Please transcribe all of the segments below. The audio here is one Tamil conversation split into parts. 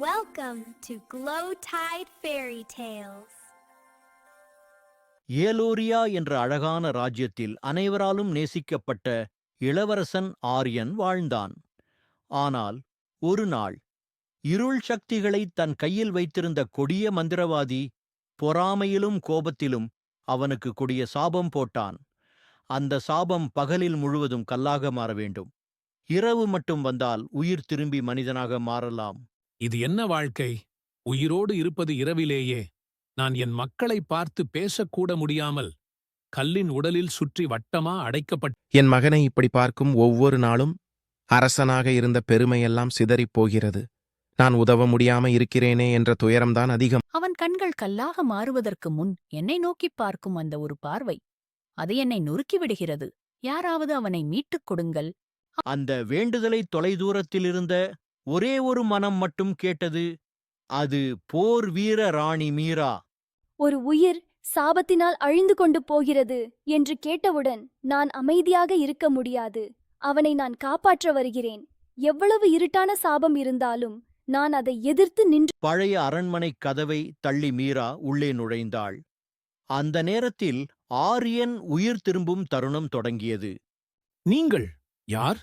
Welcome to Glow Tide Fairy Tales. ஏலோரியா என்ற அழகான ராஜ்யத்தில் அனைவராலும் நேசிக்கப்பட்ட இளவரசன் ஆரியன் வாழ்ந்தான். ஆனால் ஒரு நாள் இருள் சக்திகளை தன் கையில் வைத்திருந்த கொடிய மந்திரவாதி பொறாமையிலும் கோபத்திலும் அவனுக்கு கொடிய சாபம் போட்டான். அந்த சாபம் பகலில் முழுவதும் கல்லாக மாற வேண்டும். இரவு மட்டும் வந்தால் உயிர் திரும்பி மனிதனாக மாறலாம். இது என்ன வாழ்க்கை? உயிரோடு இருப்பது இரவிலேயே. நான் என் மக்களை பார்த்து பேசக்கூட முடியாமல் கல்லின் உடலில் சுற்றி வட்டமா அடைக்கப்பட்ட என் மகனை இப்படி பார்க்கும் ஒவ்வொரு நாளும் அரசனாக இருந்த பெருமையெல்லாம் சிதறிப் போகிறது. நான் உதவ முடியாம இருக்கிறேனே என்ற துயரம்தான் அதிகம். அவன் கண்கள் கல்லாக மாறுவதற்கு முன் என்னை நோக்கிப் பார்க்கும் அந்த ஒரு பார்வை, அது என்னை நொறுக்கிவிடுகிறது. யாராவது அவனை மீட்டுக் கொடுங்கள். அந்த வேண்டுதலை தொலைதூரத்திலிருந்த ஒரே ஒரு மனம் மட்டும் கேட்டது. அது போர் வீர ராணி மீரா. ஒரு உயிர் சாபத்தினால் அழிந்து கொண்டு போகிறது என்று கேட்டவுடன் நான் அமைதியாக இருக்க முடியாது. அவனை நான் காப்பாற்ற வருகிறேன். எவ்வளவு இருட்டான சாபம் இருந்தாலும் நான் அதை எதிர்த்து நின்று. பழைய அரண்மனைக் கதவை தள்ளி மீரா உள்ளே நுழைந்தாள். அந்த நேரத்தில் ஆரியன் உயிர் திரும்பும் தருணம் தொடங்கியது. நீங்கள் யார்?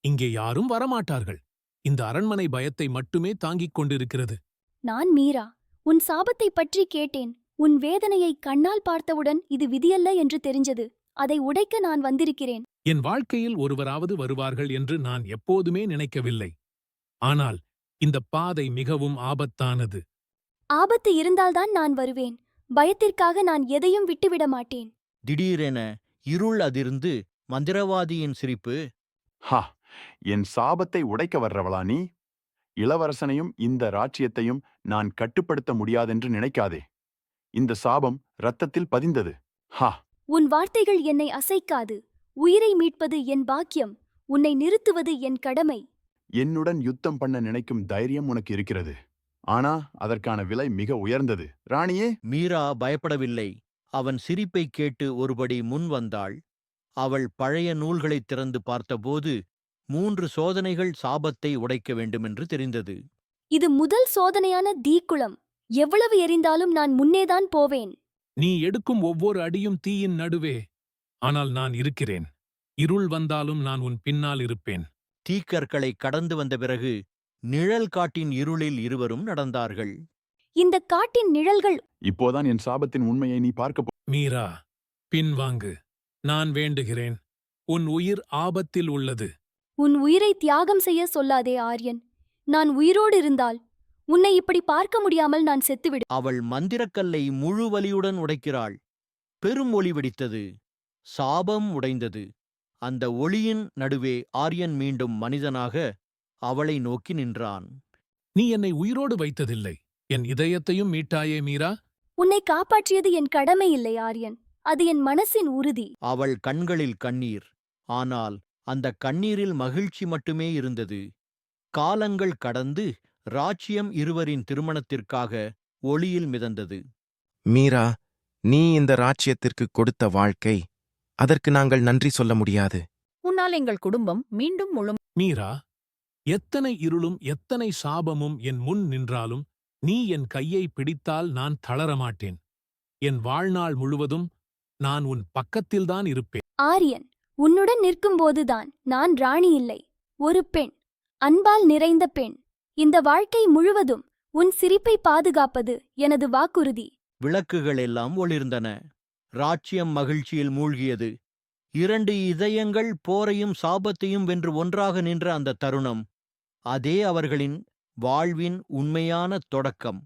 இங்கே யாரும் வரமாட்டார்கள். இந்த அரண்மனை பயத்தை மட்டுமே தாங்கிக் கொண்டிருக்கிறது. நான் மீரா. உன் சாபத்தை பற்றி கேட்டேன். உன் வேதனையை கண்ணால் பார்த்தவுடன் இது விதியல்ல என்று தெரிஞ்சது. அதை உடைக்க நான் வந்திருக்கிறேன். என் வாழ்க்கையில் ஒருவராவது வருவார்கள் என்று நான் எப்போதுமே நினைக்கவில்லை. ஆனால் இந்த பாதை மிகவும் ஆபத்தானது. ஆபத்து இருந்தால்தான் நான் வருவேன். பயத்திற்காக நான் எதையும் விட்டுவிட மாட்டேன். திடீரென இருள் அதிர்ந்து மந்திரவாதியின் சிரிப்பு. ஹா, என் சாபத்தை உடைக்க வர்றவளா நீ? இளவரசனையும் இந்த ராஜ்யத்தையும் நான் கட்டுப்படுத்த முடியாதென்று நினைக்காதே. இந்த சாபம் இரத்தத்தில் பதிந்தது. ஹா! உன் வார்த்தைகள் என்னை அசைக்காது. உயிரை மீட்பது என் பாக்கியம். உன்னை நிறுத்துவது என் கடமை. என்னுடன் யுத்தம் பண்ண நினைக்கும் தைரியம் உனக்கு இருக்கிறது. ஆனா அதற்கான விலை மிக உயர்ந்தது. ராணியே! மீரா பயப்படவில்லை. அவன் சிரிப்பைக் கேட்டு ஒருபடி முன் வந்தாள். அவள் பழைய நூல்களைத் திறந்து பார்த்தபோது 3 சோதனைகள் சாபத்தை உடைக்க வேண்டுமென்று தெரிந்தது. இது முதல் சோதனையான தீக்குளம். எவ்வளவு எரிந்தாலும் நான் முன்னேதான் போவேன். நீ எடுக்கும் ஒவ்வொரு அடியும் தீயின் நடுவே. ஆனால் நான் இருக்கிறேன். இருள் வந்தாலும் நான் உன் பின்னால் இருப்பேன். தீக்கற்களை கடந்து வந்த பிறகு நிழல் காட்டின் இருளில் இருவரும் நடந்தார்கள். இந்த காட்டின் நிழல்கள். இப்போதான் என் சாபத்தின் உண்மையை நீ பார்க்க மீரா, பின்வாங்கு. நான் வேண்டுகிறேன். உன் உயிர் ஆபத்தில் உள்ளது. உன் உயிரை தியாகம் செய்ய சொல்லாதே ஆரியன். நான் உயிரோடு இருந்தால் உன்னை இப்படி பார்க்க முடியாமல் நான் செத்துவிடு. அவள் மந்திரக்கல்லை முழு வலியுடன் உடைக்கிறாள். பெரும் ஒளி வெடித்தது. சாபம் உடைந்தது. அந்த ஒளியின் நடுவே ஆரியன் மீண்டும் மனிதனாக அவளை நோக்கி நின்றான். நீ என்னை உயிரோடு வைத்ததில்லை. என் இதயத்தையும் மீட்டாயே மீரா. உன்னை காப்பாற்றியது என் கடமை இல்லை ஆரியன். அது என் மனசின் உறுதி. அவள் கண்களில் கண்ணீர். ஆனால் அந்த கண்ணீரில் மகிழ்ச்சி மட்டுமே இருந்தது. காலங்கள் கடந்து ராஜ்யம் இருவரின் திருமணத்திற்காக ஒளியில் மிதந்தது. மீரா, நீ இந்த ராஜ்யத்திற்கு கொடுத்த வாழ்க்கை, அதற்கு நாங்கள் நன்றி சொல்ல முடியாது. உன்னால் எங்கள் குடும்பம் மீண்டும் மீரா, எத்தனை இருளும் எத்தனை சாபமும் என் முன் நின்றாலும் நீ என் கையை பிடித்தால் நான் தளரமாட்டேன். என் வாழ்நாள் முழுவதும் நான் உன் பக்கத்தில்தான் இருப்பேன். ஆரியன், உன்னுடன் நிற்கும்போதுதான் நான் ராணி இல்லை, ஒரு பெண். அன்பால் நிறைந்த பெண். இந்த வாழ்க்கை முழுவதும் உன் சிரிப்பை பாதுகாப்பது எனது வாக்குறுதி. விளக்குகள் எல்லாம் ஒளிர்ந்தன. ராஜ்யம் மகிழ்ச்சியில் மூழ்கியது. 2 இதயங்கள் போரையும் சாபத்தையும் வென்று ஒன்றாக நின்ற அந்த தருணம், அதே அவர்களின் வாழ்வின் உண்மையான தொடக்கம்.